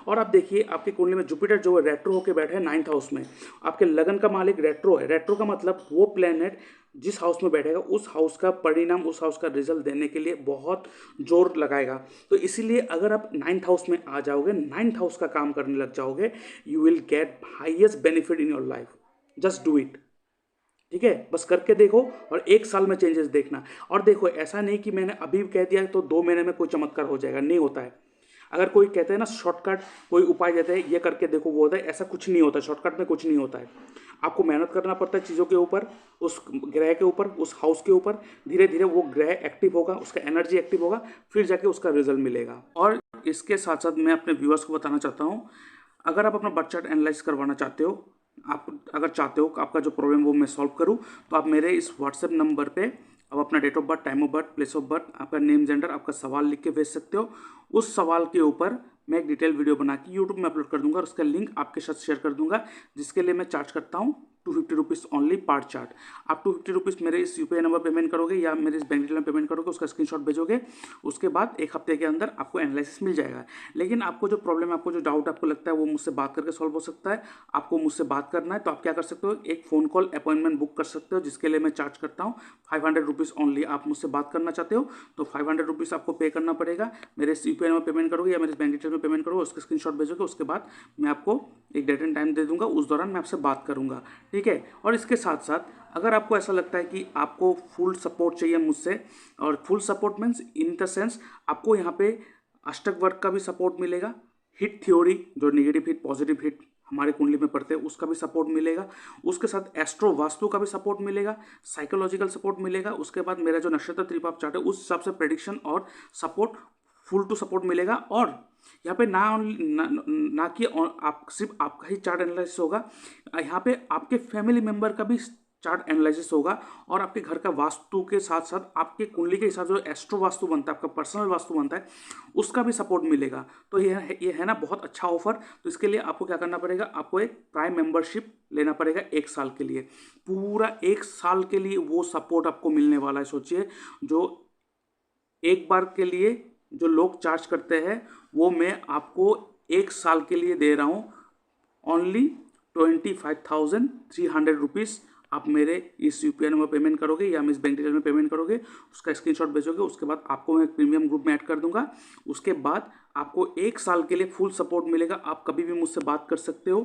और आप देखिए आपकी कुंडली में जुपिटर जो है रेट्रो होकर बैठा है 9th हाउस में। आपके लगन का मालिक रेट्रो है। रेट्रो का मतलब वो प्लेनेट जिस हाउस में बैठेगा उस हाउस का परिणाम, उस हाउस का रिजल्ट देने के लिए बहुत जोर लगाएगा। तो इसीलिए अगर आप 9th हाउस में आ जाओगे, 9th हाउस का काम करने लग जाओगे, you will get highest benefit in your life. Just do it. ठीक है, बस करके देखो और 1 साल में चेंजेस देखना। और देखो, ऐसा नहीं कि मैंने अभी कह दिया तो 2 महीने में कोई चमत्कार हो जाएगा, नहीं होता है। अगर कोई कहते हैं ना शॉर्टकट, कोई उपाय देते हैं ये करके देखो वो होता है, ऐसा कुछ नहीं होता। शॉर्टकट में कुछ नहीं होता है। आपको मेहनत करना पड़ता है चीज़ों के ऊपर, उस ग्रह के ऊपर, उस हाउस के ऊपर। धीरे धीरे वो ग्रह एक्टिव होगा, उसका एनर्जी एक्टिव होगा, फिर जाके उसका रिजल्ट मिलेगा। और इसके साथ साथ मैं अपने व्यूअर्स को बताना चाहता हूँ, अगर आप अपना बर्थ चार्ट एनालाइज करवाना चाहते हो, आप अगर चाहते हो कि आपका जो प्रॉब्लम वो मैं सॉल्व करूं, तो आप मेरे इस व्हाट्सएप नंबर पे आप अपना date of birth, time of birth, place of birth, आपका नेम, जेंडर, आपका सवाल लिख के भेज सकते हो। उस सवाल के ऊपर मैं एक डिटेल वीडियो बना के यूट्यूब में अपलोड कर दूंगा और उसका लिंक आपके साथ शेयर कर दूंगा, जिसके लिए मैं चार्ज करता हूँ 250 रुपीज़ ओनली पार्ट चार्ट। आप 250 रुपीज़ मेरे इस यूपीआई नंबर पेमेंट करोगे या मेरे इस बैंक डिटेल में पेमेंट करोगे, उसका स्क्रीनशॉट भेजोगे, उसके बाद 1 हफ्ते के अंदर आपको एनालिसिस मिल जाएगा। लेकिन आपको जो प्रॉब्लम है, आपको जो डाउट आपको लगता है वो मुझसे बात करके सॉल्व हो सकता है। आपको मुझसे बात करना है तो आप क्या कर सकते हो, एक फ़ोन कॉल अपॉइंटमेंट बुक कर सकते हो, जिसके लिए मैं चार्ज करता हूँ 500 रुपीज़ ओनली। आप मुझसे बात करना चाहते हो तो 500 रुपीज़ आपको पे करना पड़ेगा। मेरे इस यूपीआई नंबर पेमेंट करोगे या मेरे बैंक डिटेल में पेमेंट करोगे, उसका स्क्रीनशॉट भेजोगे, उसके बाद मैं आपको एक डेट एंड टाइम दे दूंगा, उस दौरान मैं आपसे बात करूंगा। ठीक है। और इसके साथ साथ अगर आपको ऐसा लगता है कि आपको फुल सपोर्ट चाहिए मुझसे, और full support means in the sense आपको यहाँ पे अष्टक वर्ग का भी सपोर्ट मिलेगा, हिट थ्योरी जो नेगेटिव हिट पॉजिटिव हिट हमारे कुंडली में पड़ते हैं उसका भी सपोर्ट मिलेगा, उसके साथ एस्ट्रो वास्तु का भी सपोर्ट मिलेगा, साइकोलॉजिकल सपोर्ट मिलेगा। उसके बाद मेरा जो नक्षत्र त्रिपाप चार्ट है उस हिसाब से प्रेडिक्शन और सपोर्ट, फुल टू सपोर्ट मिलेगा। और यहाँ पे ना कि आप सिर्फ आपका ही चार्ट एनालिसिस होगा, यहाँ पे आपके फैमिली मेंबर का भी चार्ट एनालिसिस होगा, और आपके घर का वास्तु के साथ साथ आपके कुंडली के हिसाब से जो एस्ट्रो वास्तु बनता है, आपका पर्सनल वास्तु बनता है, उसका भी सपोर्ट मिलेगा। तो ये है ना बहुत अच्छा ऑफर। तो इसके लिए आपको क्या करना पड़ेगा, आपको एक प्राइम मेंबरशिप लेना पड़ेगा 1 साल के लिए। पूरा 1 साल के लिए वो सपोर्ट आपको मिलने वाला है। सोचिए, जो एक बार के लिए जो लोग चार्ज करते हैं वो मैं आपको 1 साल के लिए दे रहा हूँ ओनली 25,300 रुपीज़। आप मेरे इस यूपीआई नंबर पेमेंट करोगे या इस बैंक डिटेल में पेमेंट करोगे, उसका स्क्रीनशॉट भेजोगे, उसके बाद आपको मैं प्रीमियम ग्रुप में ऐड कर दूंगा। उसके बाद आपको 1 साल के लिए फुल सपोर्ट मिलेगा। आप कभी भी मुझसे बात कर सकते हो,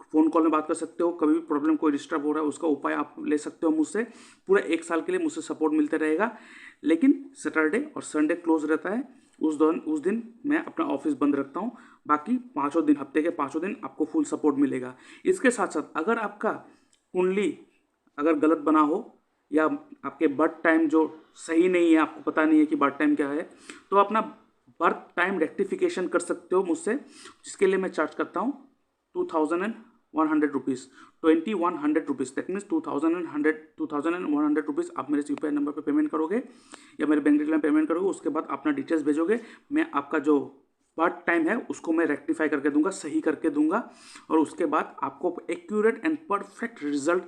फ़ोन कॉल में बात कर सकते हो, कभी भी प्रॉब्लम कोई डिस्टर्ब हो रहा है उसका उपाय आप ले सकते हो मुझसे। पूरा 1 साल के लिए मुझसे सपोर्ट मिलता रहेगा। लेकिन सैटरडे और संडे क्लोज रहता है, उस दिन मैं अपना ऑफिस बंद रखता हूँ। बाकी 5 दिन, हफ्ते के 5 दिन आपको फुल सपोर्ट मिलेगा। इसके साथ साथ अगर आपका कुंडली अगर गलत बना हो या आपके बर्थ टाइम जो सही नहीं है, आपको पता नहीं है कि बर्थ टाइम क्या है, तो अपना बर्थ टाइम रेक्टिफिकेशन कर सकते हो मुझसे, जिसके लिए मैं चार्ज करता हूँ 2,100 rupees, 2,100 rupees. That means 2,100 rupees आप मेरे यूपीआई नंबर पे पेमेंट करोगे या मेरे बैंक डिटेल में पेमेंट करोगे। उसके बाद अपना डिटेल्स भेजोगे, मैं आपका जो बर्थ टाइम है उसको मैं रेक्टिफाई करके दूंगा, सही करके दूंगा, और उसके बाद आपको एक्यूरेट एंड परफेक्ट रिजल्ट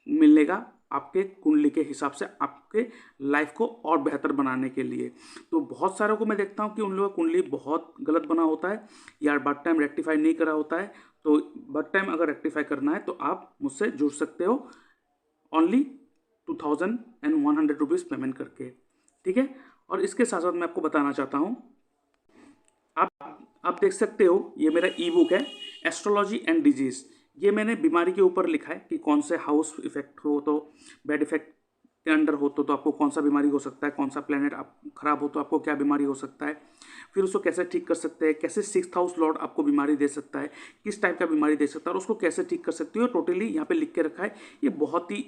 मिलेगा आपके कुंडली के हिसाब से, आपके लाइफ को और बेहतर बनाने के लिए। तो बहुत सारों को मैं देखता हूँ कि उन लोगों का कुंडली बहुत गलत बना होता है या बर्थ टाइम रेक्टिफाई नहीं करा होता है। तो बर्थ टाइम अगर रेक्टिफाई करना है तो आप मुझसे जुड़ सकते हो ओनली 2,100 रुपीज़ पेमेंट करके। ठीक है। और इसके साथ साथ मैं आपको बताना चाहता हूँ, आप देख सकते हो ये मेरा ई बुक है एस्ट्रोलॉजी एंड डिजीज़। ये मैंने बीमारी के ऊपर लिखा है कि कौन से हाउस इफेक्ट हो तो, बैड इफेक्ट के अंडर हो तो आपको कौन सा बीमारी हो सकता है, कौन सा प्लेनेट आप खराब हो तो आपको क्या बीमारी हो सकता है, फिर उसको कैसे ठीक कर सकते हैं, कैसे 6th हाउस लॉर्ड आपको बीमारी दे सकता है, किस टाइप का बीमारी दे सकता है और उसको कैसे ठीक कर सकते हो, टोटली यहाँ पे लिख के रखा है। ये बहुत ही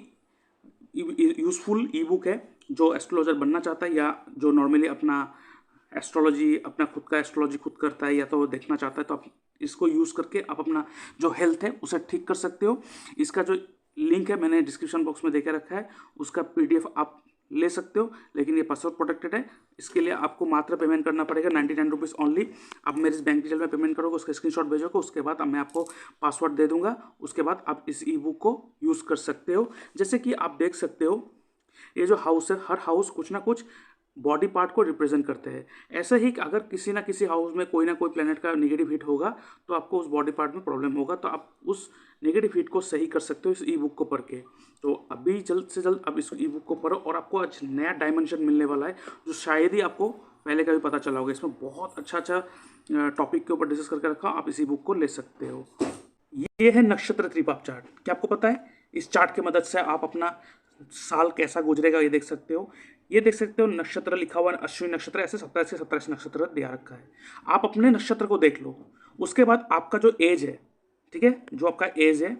यूज़फुल ई बुक है। जो एस्ट्रोलॉजर बनना चाहता है या जो नॉर्मली अपना एस्ट्रोलॉजी, अपना खुद का एस्ट्रोलॉजी खुद करता है या तो देखना चाहता है, तो आप इसको यूज़ करके आप अपना जो हेल्थ है उसे ठीक कर सकते हो। इसका जो लिंक है मैंने डिस्क्रिप्शन बॉक्स में देके रखा है, उसका पीडीएफ आप ले सकते हो। लेकिन ये पासवर्ड प्रोटेक्टेड है, इसके लिए आपको मात्र पेमेंट करना पड़ेगा 99 रुपीज़ ओनली। आप मेरे इस बैंक डिटेल में पेमेंट करोगे, उसका स्क्रीनशॉट भेजोगे, उसके बाद मैं आपको पासवर्ड दे दूंगा। उसके बाद आप इस ई बुक को यूज़ कर सकते हो। जैसे कि आप देख सकते हो, ये जो हाउस है, हर हाउस कुछ ना कुछ बॉडी पार्ट को रिप्रेजेंट करते हैं। ऐसे ही अगर किसी ना किसी हाउस में कोई ना कोई प्लेनेट का नेगेटिव हिट होगा तो आपको उस बॉडी पार्ट में प्रॉब्लम होगा, तो आप उस नेगेटिव हिट को सही कर सकते हो इस ई बुक को पढ़ के। तो अभी जल्द से जल्द अब इस ई बुक को पढ़ो और आपको आज नया डायमेंशन मिलने वाला है जो शायद ही आपको पहले का भी पता चला होगा। इसमें बहुत अच्छा टॉपिक के ऊपर डिस्कस करके रखा, आप इसी बुक को ले सकते हो। ये है नक्षत्र त्रिपाप चार्ट। क्या आपको पता है इस चार्ट की मदद से आप अपना साल कैसा गुजरेगा ये देख सकते हो। ये देख सकते हो नक्षत्र लिखा हुआ है, अश्विनी नक्षत्र, ऐसे 27 से 27 नक्षत्र दिया रखा है। आप अपने नक्षत्र को देख लो, उसके बाद आपका जो एज है, ठीक है, जो आपका एज है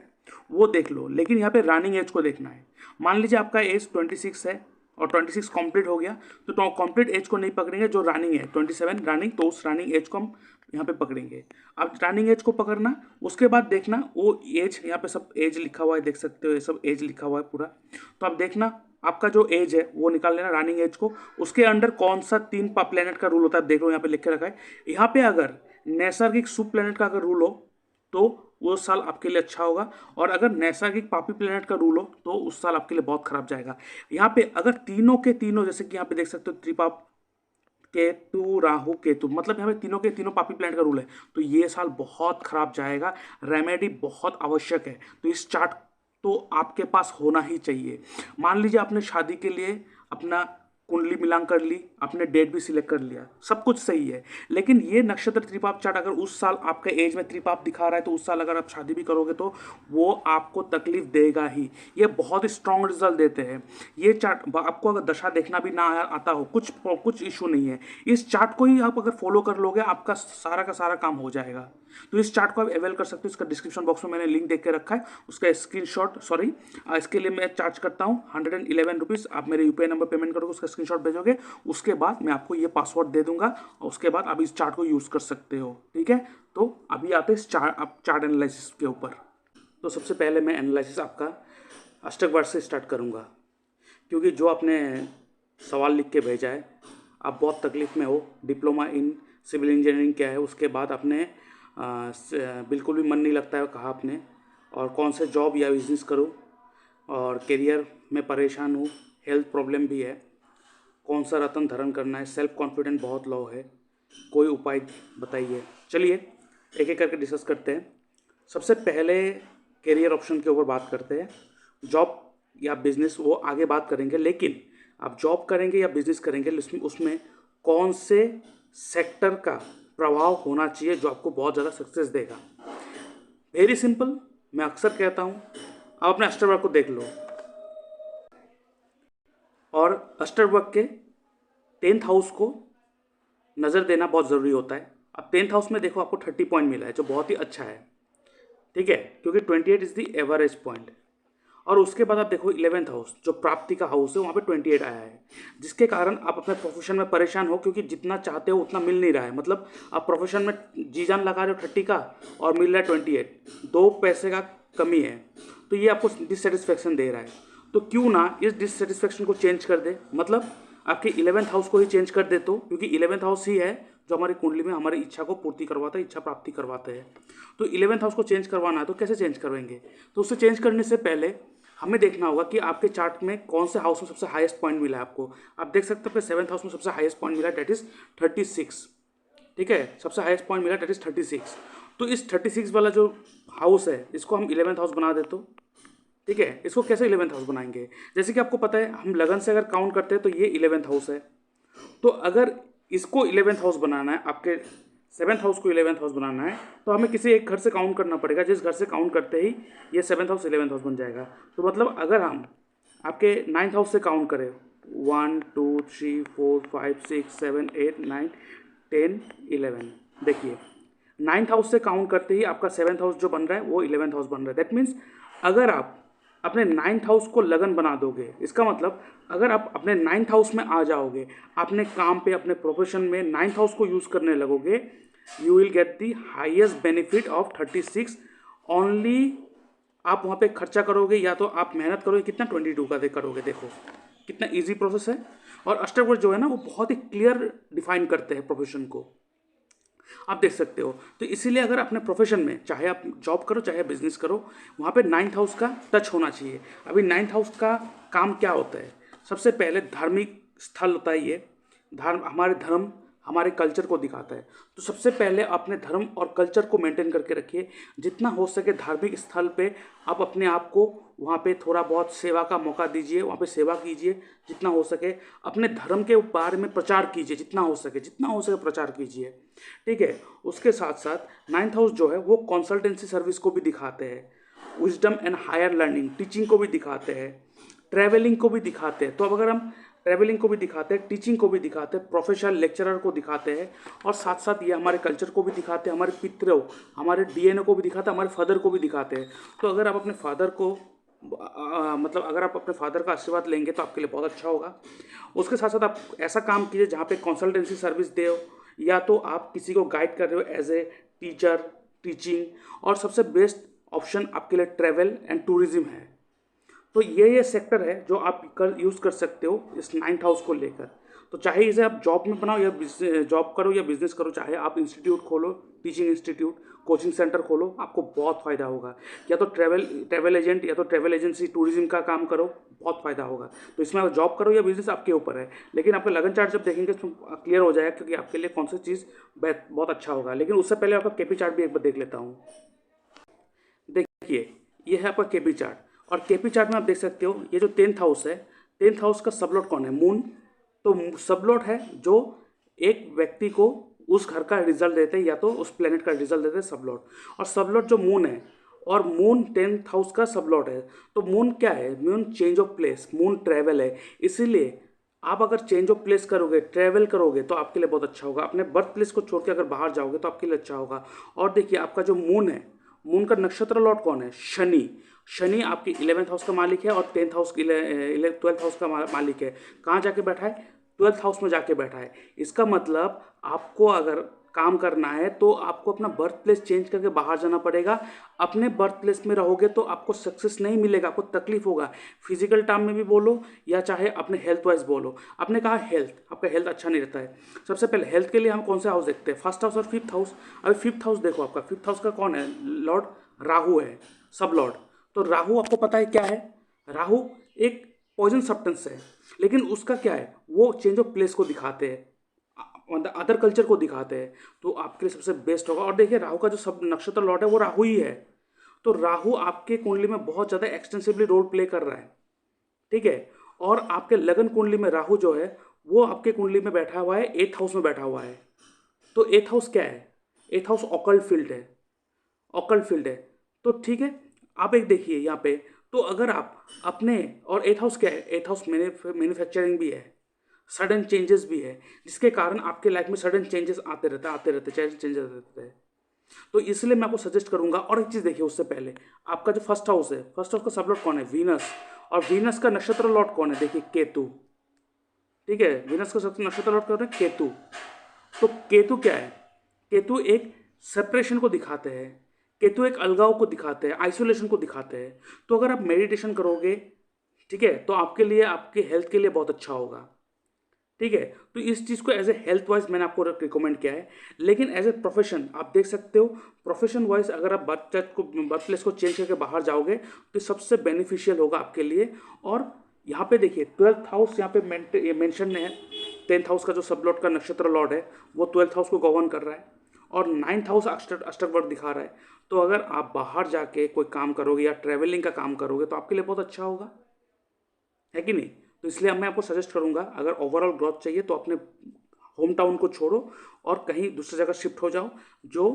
वो देख लो, लेकिन यहाँ पे रनिंग एज को देखना है। मान लीजिए आपका एज 26 है और 26 कंप्लीट हो गया, तो कंप्लीट एज को नहीं पकड़ेंगे, जो रनिंग है 27 रनिंग, तो उस रनिंग एज को हम यहाँ पे पकड़ेंगे। अब रनिंग एज को पकड़ना, उसके बाद देखना वो एज, यहाँ पे सब एज लिखा हुआ है, देख सकते हो ये सब एज लिखा हुआ है पूरा। तो आप देखना आपका जो एज है वो निकाल लेना रनिंग एज को, उसके अंडर कौन सा 3 प्लेनेट का रूल होता है देख लो, यहाँ पे लिख के रखा है। यहाँ पे अगर नैसर्गिक शुभ प्लेनेट का अगर रूल हो तो वो साल आपके लिए अच्छा होगा, और अगर नैसर्गिक पापी प्लेनेट का रूल हो तो उस साल आपके लिए बहुत खराब जाएगा। यहाँ पे अगर तीनों के तीनों, जैसे कि यहाँ पे देख सकते हो त्रिपाप, केतु, राहु, केतु, मतलब यहाँ पे तीनों के तीनों पापी प्लेनेट का रूल है, तो ये साल बहुत खराब जाएगा। रेमेडी बहुत आवश्यक है, तो इस चार्ट तो आपके पास होना ही चाहिए। मान लीजिए आपने शादी के लिए अपना कुंडली मिलान कर ली, आपने डेट भी सिलेक्ट कर लिया, सब कुछ सही है, लेकिन ये नक्षत्र त्रिपाप चार्ट अगर उस साल आपके एज में त्रिपाप दिखा रहा है तो उस साल अगर आप शादी भी करोगे तो वो आपको तकलीफ देगा ही। ये बहुत स्ट्रॉन्ग रिजल्ट देते हैं ये चार्ट। आपको अगर दशा देखना भी ना आता हो, कुछ इशू नहीं है, इस चार्ट को ही आप अगर फॉलो कर लोगे आपका सारा का सारा काम हो जाएगा। तो इस चार्ट को आप अवेल कर सकते हो, इसका डिस्क्रिप्शन बॉक्स में मैंने लिंक देख के रखा है, उसका स्क्रीनशॉट, सॉरी इसके लिए मैं चार्ज करता हूँ 111 रुपीज़। आप मेरे यूपीआई नंबर पेमेंट करोगे, उसका स्क्रीनशॉट भेजोगे, उसके बाद मैं आपको ये पासवर्ड दे दूंगा और उसके बाद आप इस चार्ट को यूज़ कर सकते हो, ठीक है। तो अभी आते हैं चार्ट एनालिसिस के ऊपर। तो सबसे पहले मैं एनालिसिस आपका अष्टक वर्ष से स्टार्ट करूँगा, क्योंकि जो आपने सवाल लिख के भेजा है आप बहुत तकलीफ में हो। डिप्लोमा इन सिविल इंजीनियरिंग क्या है, उसके बाद आपने बिल्कुल भी मन नहीं लगता है कहा आपने, और कौन से जॉब या बिजनेस करूं, और करियर में परेशान हूँ, हेल्थ प्रॉब्लम भी है, कौन सा रत्न धारण करना है, सेल्फ कॉन्फिडेंस बहुत लो है, कोई उपाय बताइए। चलिए एक एक करके डिस्कस करते हैं। सबसे पहले करियर ऑप्शन के ऊपर बात करते हैं। जॉब या बिजनेस वो आगे बात करेंगे, लेकिन आप जॉब करेंगे या बिजनेस करेंगे उसमें कौन से सेक्टर का प्रभाव होना चाहिए जो आपको बहुत ज़्यादा सक्सेस देगा। वेरी सिंपल, मैं अक्सर कहता हूँ आप अपने अष्टवर्ग को देख लो, और अष्टवर्ग के 10th हाउस को नज़र देना बहुत ज़रूरी होता है। अब 10th हाउस में देखो आपको 30 पॉइंट मिला है जो बहुत ही अच्छा है, ठीक है, क्योंकि 28 इज़ द एवरेज पॉइंट। और उसके बाद आप देखो 11th हाउस जो प्राप्ति का हाउस है, वहाँ पे 28 आया है, जिसके कारण आप अपने प्रोफेशन में परेशान हो, क्योंकि जितना चाहते हो उतना मिल नहीं रहा है। मतलब आप प्रोफेशन में जी जान लगा रहे हो 30 का और मिल रहा है 28, 2 पैसे का कमी है, तो ये आपको डिससेटिस्फेक्शन दे रहा है। तो क्यों ना इस डिससेटिस्फेक्शन को चेंज कर दे, मतलब आपके 11th हाउस को ही चेंज कर दे, तो क्योंकि 11th हाउस ही है जो हमारी कुंडली में हमारी इच्छा को पूर्ति करवाता है, इच्छा प्राप्ति करवाते हैं। तो 11th हाउस को चेंज करवाना है, तो कैसे चेंज करवाएंगे? तो उससे चेंज करने से पहले हमें देखना होगा कि आपके चार्ट में कौन से हाउस में सबसे हाईएस्ट पॉइंट मिला है आपको। आप देख सकते हो कि 7th हाउस में सबसे हाईएस्ट पॉइंट मिला, डेट इज 36, ठीक है, सबसे हाईएस्ट पॉइंट मिला, डेट इज 36। तो इस 36 वाला जो हाउस है इसको हम 11th हाउस बना देते, ठीक है। इसको कैसे 11th हाउस बनाएंगे? जैसे कि आपको पता है हम लगन से अगर काउंट करते हैं तो ये 11th हाउस है, तो अगर इसको 11th हाउस बनाना है, आपके 7th हाउस को 11th हाउस बनाना है, तो हमें किसी एक घर से काउंट करना पड़ेगा, जिस घर से काउंट करते ही ये 7th हाउस 11th हाउस बन जाएगा। तो मतलब अगर हम आपके 9th हाउस से काउंट करें 1 2 3 4 5 6 7 8 9 10 11, देखिए 9th हाउस से काउंट करते ही आपका 7th हाउस जो बन रहा है वो 11th हाउस बन रहा है। दैट मीन्स अगर आप अपने 9th हाउस को लगन बना दोगे, इसका मतलब अगर आप अपने 9th हाउस में आ जाओगे, अपने काम पे अपने प्रोफेशन में 9th हाउस को यूज़ करने लगोगे, you will get the highest benefit of 36 only. आप वहाँ पे खर्चा करोगे या तो आप मेहनत करोगे, कितना 22 का करोगे, देखो कितना इजी प्रोसेस है। और अष्टवर्ग जो है ना वो बहुत ही क्लियर डिफाइन करते हैं प्रोफेशन को, आप देख सकते हो। तो इसीलिए अगर अपने प्रोफेशन में चाहे आप जॉब करो चाहे बिजनेस करो, वहाँ पे 9th हाउस का टच होना चाहिए। अभी 9th हाउस का काम क्या होता है? सबसे पहले धार्मिक स्थल होता है ये, हमारे धर्म, हमारे कल्चर को दिखाता है। तो सबसे पहले अपने धर्म और कल्चर को मेंटेन करके रखिए। जितना हो सके धार्मिक स्थल पे आप अपने आप को वहाँ पे थोड़ा बहुत सेवा का मौका दीजिए, वहाँ पे सेवा कीजिए जितना हो सके। अपने धर्म के बारे में प्रचार कीजिए जितना हो सके प्रचार कीजिए। ठीक है। उसके साथ साथ 9th हाउस जो है वो कंसल्टेंसी सर्विस को भी दिखाते हैं, wisdom and higher learning, teaching को भी दिखाते हैं, ट्रैवलिंग को भी दिखाते हैं। तो अब अगर हम ट्रैवलिंग को भी दिखाते हैं, टीचिंग को भी दिखाते हैं, प्रोफेशनल लेक्चरर को दिखाते हैं, और साथ साथ ये हमारे कल्चर को भी दिखाते हैं, हमारे पितरों, हमारे डीएनए को भी दिखाते हैं, हमारे फादर को भी दिखाते हैं। तो अगर आप अपने फादर को मतलब अगर आप अपने फादर का आशीर्वाद लेंगे तो आपके लिए बहुत अच्छा होगा। उसके साथ साथ आप ऐसा काम कीजिए जहाँ पे कंसल्टेंसी सर्विस दे, या तो आप किसी को गाइड कर रहे हो एज ए टीचर, टीचिंग, और सबसे बेस्ट ऑप्शन आपके लिए ट्रैवल एंड टूरिज्म है। तो ये सेक्टर है जो आप यूज़ कर सकते हो इस 9th हाउस को लेकर। तो चाहे इसे आप जॉब में बनाओ या जॉब करो या बिजनेस करो, चाहे आप इंस्टीट्यूट खोलो, टीचिंग इंस्टीट्यूट, कोचिंग सेंटर खोलो, आपको बहुत फ़ायदा होगा। या तो ट्रैवल एजेंट या तो ट्रैवल एजेंसी, टूरिज्म का काम करो, बहुत फ़ायदा होगा। तो इसमें आप जॉब करो या बिजनेस आपके ऊपर है, लेकिन आपका लगन चार्ट जब देखेंगे तो क्लियर हो जाएगा क्योंकि आपके लिए कौन सी चीज़ बहुत अच्छा होगा। लेकिन उससे पहले आपका केपी चार्ट भी एक बार देख लेता हूँ। देखिए, ये है आपका केपी चार्ट, और केपी चार्ट में आप देख सकते हो ये जो 10th हाउस है, 10th हाउस का सबलॉट कौन है? मून। तो सबलॉट है जो एक व्यक्ति को उस घर का रिजल्ट देते हैं या तो उस प्लेनेट का रिजल्ट देते हैं, सबलॉट। और सबलॉट जो मून है, और मून 10th हाउस का सबलॉट है। तो मून क्या है? Moon change of place, moon travel है। इसीलिए आप अगर चेंज ऑफ प्लेस करोगे, ट्रैवल करोगे, तो आपके लिए बहुत अच्छा होगा। अपने बर्थ प्लेस को छोड़ के अगर बाहर जाओगे तो आपके लिए अच्छा होगा। और देखिए, आपका जो मून है, मून का नक्षत्र लॉर्ड कौन है? शनि। शनि आपके 11th हाउस का मालिक है और 10th हाउस 12th हाउस का मालिक है। कहाँ जाके बैठा है? 12th हाउस में जाके बैठा है। इसका मतलब आपको अगर काम करना है तो आपको अपना बर्थ प्लेस चेंज करके बाहर जाना पड़ेगा। अपने बर्थ प्लेस में रहोगे तो आपको सक्सेस नहीं मिलेगा, आपको तकलीफ होगा। फिजिकल टर्म में भी बोलो या चाहे अपने हेल्थ वाइज बोलो। आपने कहा हेल्थ, आपका हेल्थ अच्छा नहीं रहता है। सबसे पहले हेल्थ के लिए हम कौन से हाउस देखते हैं? 1st हाउस और 5th हाउस। अभी 5th हाउस देखो, आपका 5th हाउस का कौन है? लॉर्ड राहु है, सब लॉर्ड। तो राहु आपको पता है क्या है? राहु एक पॉइजन सब्सटेंस है, लेकिन उसका क्या है? वो चेंज ऑफ प्लेस को दिखाते हैं, मतलब अदर कल्चर को दिखाते हैं। तो आपके लिए सबसे बेस्ट होगा। और देखिए, राहु का जो सब नक्षत्र लॉर्ड है वो राहु ही है। तो राहु आपके कुंडली में बहुत ज़्यादा एक्सटेंसिवली रोल प्ले कर रहा है। ठीक है। और आपके लगन कुंडली में राहु जो है वो आपके कुंडली में बैठा हुआ है, 8th हाउस में बैठा हुआ है। तो 8th हाउस क्या है? 8th हाउस ऑकल्ट फील्ड है, ऑकल्ट फील्ड है। तो ठीक है, आप एक देखिए यहाँ पे। तो अगर आप अपने, और 8th हाउस क्या है? 8th हाउस मैन्युफैक्चरिंग भी है, सडन चेंजेस भी है, जिसके कारण आपके लाइफ में सडन चेंजेस आते रहते चेंजेस रहते हैं। तो इसलिए मैं आपको सजेस्ट करूंगा। और एक चीज़ देखिए, उससे पहले आपका जो 1st हाउस है, 1st हाउस का सब लॉर्ड कौन है? वीनस। और वीनस का नक्षत्र लॉर्ड कौन है? देखिए, केतु। ठीक है, वीनस का सबसे नक्षत्र लॉर्ड कौन है? केतु। तो केतु क्या है? केतु एक सेपरेशन को दिखाते हैं, केतु एक अलगाव को दिखाते हैं, आइसोलेशन को दिखाते हैं। तो अगर आप मेडिटेशन करोगे, ठीक है, तो आपके लिए, आपके हेल्थ के लिए बहुत अच्छा होगा। ठीक है। तो इस चीज़ को एज ए हेल्थ वाइज मैंने आपको रिकमेंड किया है। लेकिन एज ए प्रोफेशन आप देख सकते हो, प्रोफेशन वाइज अगर आप बर्थ प्लेस को चेंज करके बाहर जाओगे तो सबसे बेनिफिशियल होगा आपके लिए। और यहाँ पे देखिए, 12th हाउस यहाँ पे मेंशन है। 10th हाउस का जो सबलॉर्ड का नक्षत्र लॉर्ड है वो 12th हाउस को गवर्न कर रहा है, और 9th हाउस अष्टक वर्ग दिखा रहा है। तो अगर आप बाहर जाके कोई काम करोगे या ट्रैवलिंग का काम करोगे तो आपके लिए बहुत अच्छा होगा, है कि नहीं? तो इसलिए मैं आपको सजेस्ट करूंगा, अगर ओवरऑल ग्रोथ चाहिए तो अपने होम टाउन को छोड़ो और कहीं दूसरी जगह शिफ्ट हो जाओ जो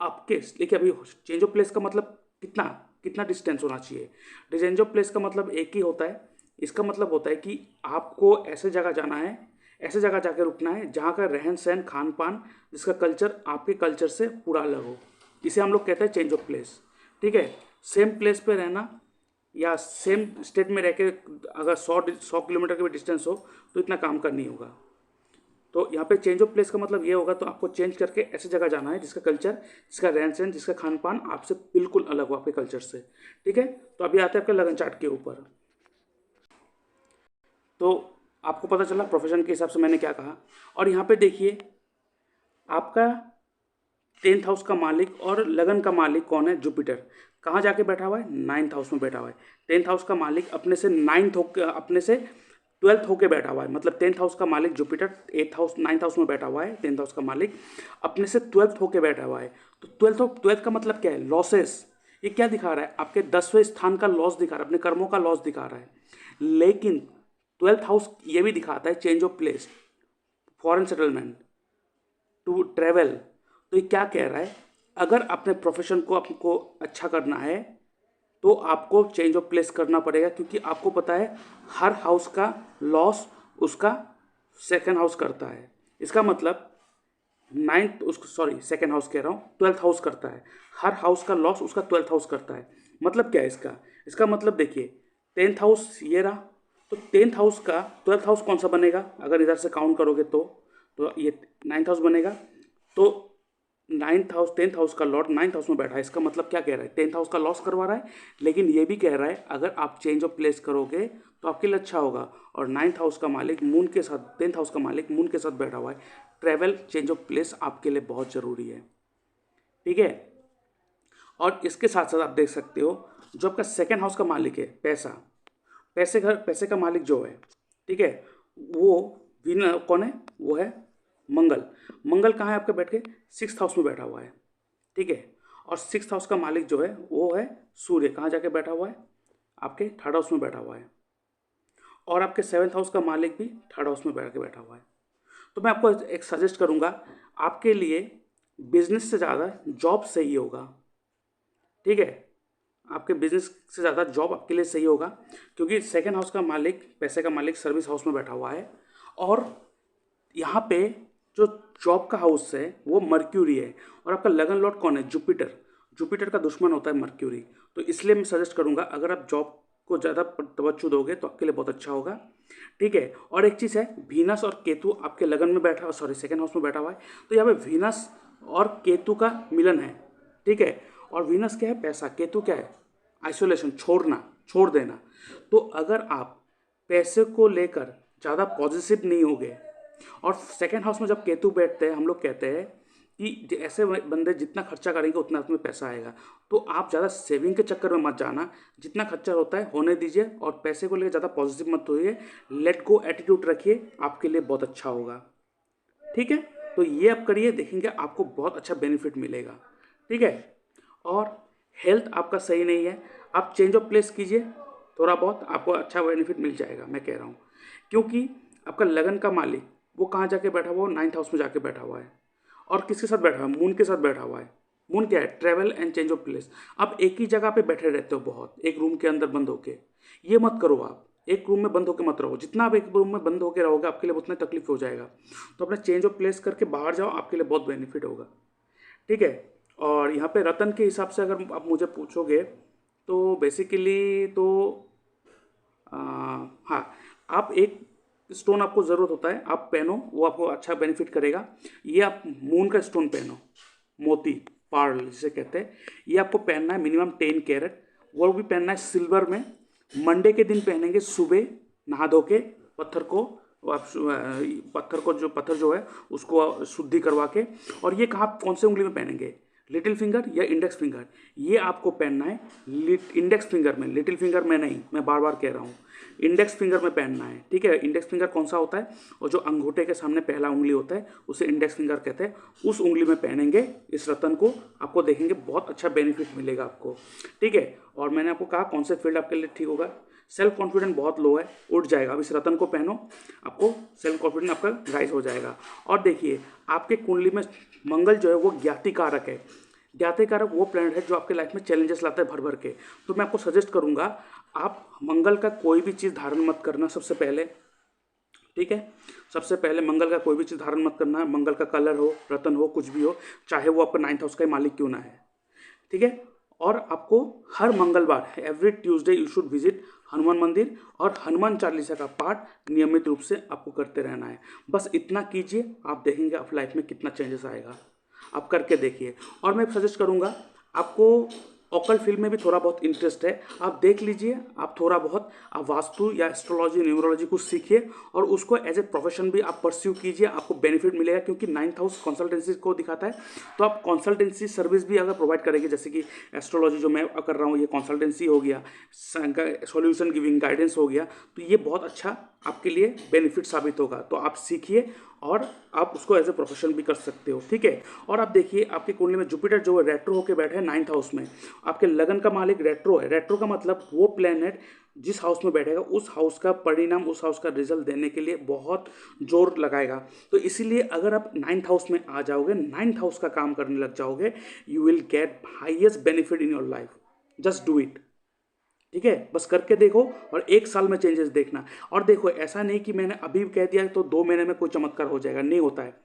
आपके। देखिए, अभी चेंज ऑफ प्लेस का मतलब कितना कितना डिस्टेंस होना चाहिए? चेंज ऑफ प्लेस का मतलब एक ही होता है। इसका मतलब होता है कि आपको ऐसे जगह जाना है, ऐसे जगह जाकर रुकना है जहाँ का रहन सहन, खान पान, जिसका कल्चर आपके कल्चर से पूरा अलग हो। इसे हम लोग कहते हैं चेंज ऑफ प्लेस। ठीक है। सेम प्लेस पे रहना या सेम स्टेट में रह के अगर 100 किलोमीटर के भी डिस्टेंस हो तो इतना काम का नहीं होगा। तो यहाँ पे चेंज ऑफ प्लेस का मतलब ये होगा, तो आपको चेंज करके ऐसी जगह जाना है जिसका कल्चर, जिसका रहन सहन, जिसका खान पान आपसे बिल्कुल अलग हो, आपके कल्चर से। ठीक है। तो अभी आते हैं आपके लगन चार्ट के ऊपर। तो आपको पता चला प्रोफेशन के हिसाब से मैंने क्या कहा। और यहाँ पे देखिए, आपका 10th हाउस का मालिक और लगन का मालिक कौन है? जुपिटर। कहाँ जाके बैठा हुआ है? 9th हाउस में बैठा हुआ है। 10th हाउस का मालिक अपने से 9th अपने से ट्वेल्थ होके बैठा हुआ है, मतलब 10th हाउस का मालिक Jupiter 8th house 9th house में बैठा हुआ है, 10th हाउस का मालिक अपने से 12th होके बैठा हुआ है। तो ट्वेल्थ का मतलब क्या है? लॉसेस। ये क्या दिखा रहा है? आपके 10वें स्थान का लॉस दिखा रहा है, अपने कर्मों का लॉस दिखा रहा है। लेकिन 12th हाउस ये भी दिखाता है change of place, foreign settlement, to travel. तो ये क्या कह रहा है? अगर अपने प्रोफेशन को आपको अच्छा करना है तो आपको चेंज ऑफ प्लेस करना पड़ेगा, क्योंकि आपको पता है हर हाउस का लॉस उसका सेकंड हाउस करता है। इसका मतलब नाइन्थ उसको, सॉरी सेकंड हाउस कह रहा हूँ, 12th हाउस करता है। हर हाउस का लॉस उसका 12th हाउस करता है। मतलब क्या है इसका? इसका मतलब देखिए 10th हाउस ये रहा, तो 10th हाउस का 12th हाउस कौन सा बनेगा? अगर इधर से काउंट करोगे तो ये 9th हाउस बनेगा। तो 10th हाउस का लॉर्ड 9th हाउस में बैठा है। इसका मतलब क्या कह रहा है? 10th हाउस का लॉस करवा रहा है, लेकिन ये भी कह रहा है अगर आप चेंज ऑफ प्लेस करोगे तो आपके लिए अच्छा होगा। और 9th हाउस का मालिक मून के साथ, 10th हाउस का मालिक मून के साथ बैठा हुआ है। ट्रैवल, चेंज ऑफ प्लेस आपके लिए बहुत ज़रूरी है। ठीक है। और इसके साथ साथ आप देख सकते हो जो आपका सेकेंड हाउस का मालिक है, पैसा, पैसे का मालिक जो है, ठीक है, वो कौन है? वो है मंगल। मंगल कहाँ है आपका? बैठ के 6th हाउस में बैठा हुआ है। ठीक है। और 6th हाउस का मालिक जो है वो है सूर्य। कहाँ जाके बैठा हुआ है? आपके 3rd हाउस में बैठा हुआ है। और आपके 7th हाउस का मालिक भी 3rd हाउस में बैठा हुआ है। तो मैं आपको एक सजेस्ट करूंगा, आपके लिए बिजनेस से ज़्यादा जॉब सही होगा। ठीक है। आपके बिजनेस से ज़्यादा जॉब आपके लिए सही होगा, क्योंकि सेकेंड हाउस का मालिक, पैसे का मालिक सर्विस हाउस में बैठा हुआ है। और यहाँ पे जो जॉब का हाउस है वो मर्क्यूरी है। और आपका लगन लॉर्ड कौन है? जुपिटर। जुपिटर का दुश्मन होता है मर्क्यूरी। तो इसलिए मैं सजेस्ट करूँगा अगर आप जॉब को ज़्यादा तवज्जो दोगे तो आपके लिए बहुत अच्छा होगा। ठीक है। और एक चीज़ है, वीनस और केतु आपके लगन में बैठा, सॉरी सेकेंड हाउस में बैठा हुआ है। तो यहाँ पे वीनस और केतु का मिलन है। ठीक है। और वीनस क्या है? पैसा। केतु क्या है? आइसोलेशन, छोड़ना, छोड़ देना। तो अगर आप पैसे को लेकर ज़्यादा पॉजिटिव नहीं होगे, और सेकेंड हाउस में जब केतु बैठते हैं, हम लोग कहते हैं कि ऐसे बंदे जितना खर्चा करेंगे उतना उसमें पैसा आएगा। तो आप ज़्यादा सेविंग के चक्कर में मत जाना, जितना खर्चा होता है होने दीजिए, और पैसे को लेकर ज़्यादा पॉजिटिव मत होइए। लेट गो एटीट्यूड रखिए, आपके लिए बहुत अच्छा होगा। ठीक है। तो ये आप करिए, देखेंगे आपको बहुत अच्छा बेनिफिट मिलेगा। ठीक है। और हेल्थ आपका सही नहीं है, आप चेंज ऑफ प्लेस कीजिए, थोड़ा बहुत आपको अच्छा बेनिफिट मिल जाएगा, मैं कह रहा हूँ। क्योंकि आपका लगन का मालिक वो कहाँ जाके बैठा हुआ है? 9th हाउस में जाके बैठा हुआ है। और किसके साथ बैठा हुआ है? मून के साथ बैठा हुआ है। मून क्या है? Travel and change of place. आप एक ही जगह पे बैठे रहते हो बहुत, एक रूम के अंदर बंद होके, ये मत करो। आप एक रूम में बंद होकर मत रहो। जितना आप एक रूम में बंद होकर रहोगे आपके लिए उतना तकलीफ हो जाएगा। तो अपना चेंज ऑफ प्लेस करके बाहर जाओ, आपके लिए बहुत बेनिफिट होगा। ठीक है। और यहाँ पे रतन के हिसाब से अगर आप मुझे पूछोगे तो बेसिकली तो हाँ, आप एक स्टोन आपको ज़रूरत होता है, आप पहनो, वो आपको अच्छा बेनिफिट करेगा। ये आप मून का स्टोन पहनो, मोती, पार्ल जिसे कहते हैं। ये आपको पहनना है मिनिमम 10 कैरेट। वो भी पहनना है सिल्वर में। मंडे के दिन पहनेंगे, सुबह नहा धो के पत्थर को, आप पत्थर जो है उसको शुद्धि करवा के। और ये कहाँ, कौन से उंगली में पहनेंगे? लिटिल फिंगर या इंडेक्स फिंगर? ये आपको पहनना है इंडेक्स फिंगर में, लिटिल फिंगर में नहीं, मैं बार बार कह रहा हूँ, इंडेक्स फिंगर में पहनना है। ठीक है। इंडेक्स फिंगर कौन सा होता है? और जो अंगूठे के सामने पहला उंगली होता है उसे इंडेक्स फिंगर कहते हैं। उस उंगली में पहनेंगे इस रतन को, आपको देखेंगे बहुत अच्छा बेनिफिट मिलेगा आपको। ठीक है। और मैंने आपको कहा कौन से फील्ड आपके लिए ठीक होगा। सेल्फ कॉन्फिडेंस बहुत लो है, उठ जाएगा। अब इस रतन को पहनो, आपको सेल्फ कॉन्फिडेंस आपका राइज हो जाएगा। और देखिए आपके कुंडली में मंगल जो है वो ज्ञाति कारक है। ज्ञाति कारक वो प्लैनेट है जो आपके लाइफ में चैलेंजेस लाता है भर भर के। तो मैं आपको सजेस्ट करूंगा आप मंगल का कोई भी चीज़ धारण मत करना सबसे पहले। ठीक है। सबसे पहले मंगल का कोई भी चीज़ धारण मत करना है। मंगल का कलर हो, रतन हो, कुछ भी हो, चाहे वो आपका 9th हाउस का मालिक क्यों ना है। ठीक है। और आपको हर मंगलवार, every Tuesday you should visit Hanuman मंदिर, और हनुमान चालीसा का पाठ नियमित रूप से आपको करते रहना है। बस इतना कीजिए, आप देखेंगे आप लाइफ में कितना चेंजेस आएगा। आप करके देखिए। और मैं सजेस्ट करूँगा आपको ऑकल्ट फील्ड में भी थोड़ा बहुत इंटरेस्ट है, आप देख लीजिए, आप थोड़ा बहुत आप वास्तु या एस्ट्रोलॉजी न्यूमरोलॉजी कुछ सीखिए और उसको एज ए प्रोफेशन भी आप परस्यू कीजिए, आपको बेनिफिट मिलेगा क्योंकि 9th हाउस कंसल्टेंसी को दिखाता है। तो आप कंसल्टेंसी सर्विस भी अगर प्रोवाइड करेंगे, जैसे कि एस्ट्रोलॉजी जो मैं कर रहा हूँ ये कंसल्टेंसी हो गया, सॉल्यूशन गिविंग गाइडेंस हो गया, तो ये बहुत अच्छा आपके लिए बेनिफिट साबित होगा। तो आप सीखिए और आप उसको एज ए प्रोफेशन भी कर सकते हो, ठीक है। और आप देखिए आपकी कुंडली में जुपिटर जो है रेट्रो होकर बैठा है 9th हाउस में, आपके लगन का मालिक रेट्रो है। रेट्रो का मतलब वो प्लेनेट जिस हाउस में बैठेगा उस हाउस का परिणाम, उस हाउस का रिजल्ट देने के लिए बहुत जोर लगाएगा। तो इसीलिए अगर आप 9th हाउस में आ जाओगे, 9th हाउस का काम करने लग जाओगे, you will get highest benefit in your life. Just do it, ठीक है। बस करके देखो और 1 साल में चेंजेस देखना। और देखो ऐसा नहीं कि मैंने अभी कह दिया तो 2 महीने में कोई चमत्कार हो जाएगा, नहीं होता है।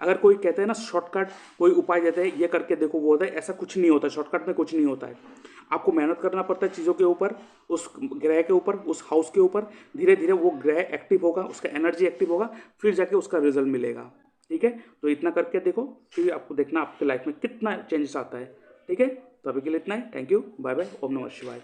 अगर कोई कहते हैं ना शॉर्टकट, कोई उपाय देते हैं ये करके देखो वो होता है, ऐसा कुछ नहीं होता, शॉर्टकट में कुछ नहीं होता है। आपको मेहनत करना पड़ता है चीज़ों के ऊपर, उस ग्रह के ऊपर, उस हाउस के ऊपर। धीरे धीरे वो ग्रह एक्टिव होगा, उसका एनर्जी एक्टिव होगा, फिर जाके उसका रिजल्ट मिलेगा, ठीक है। तो इतना करके देखो, फिर आपको देखना आपके लाइफ में कितना चेंजेस आता है, ठीक है। तो अभी के लिए इतना ही, थैंक यू, बाय बाय, ओम नमः शिवाय।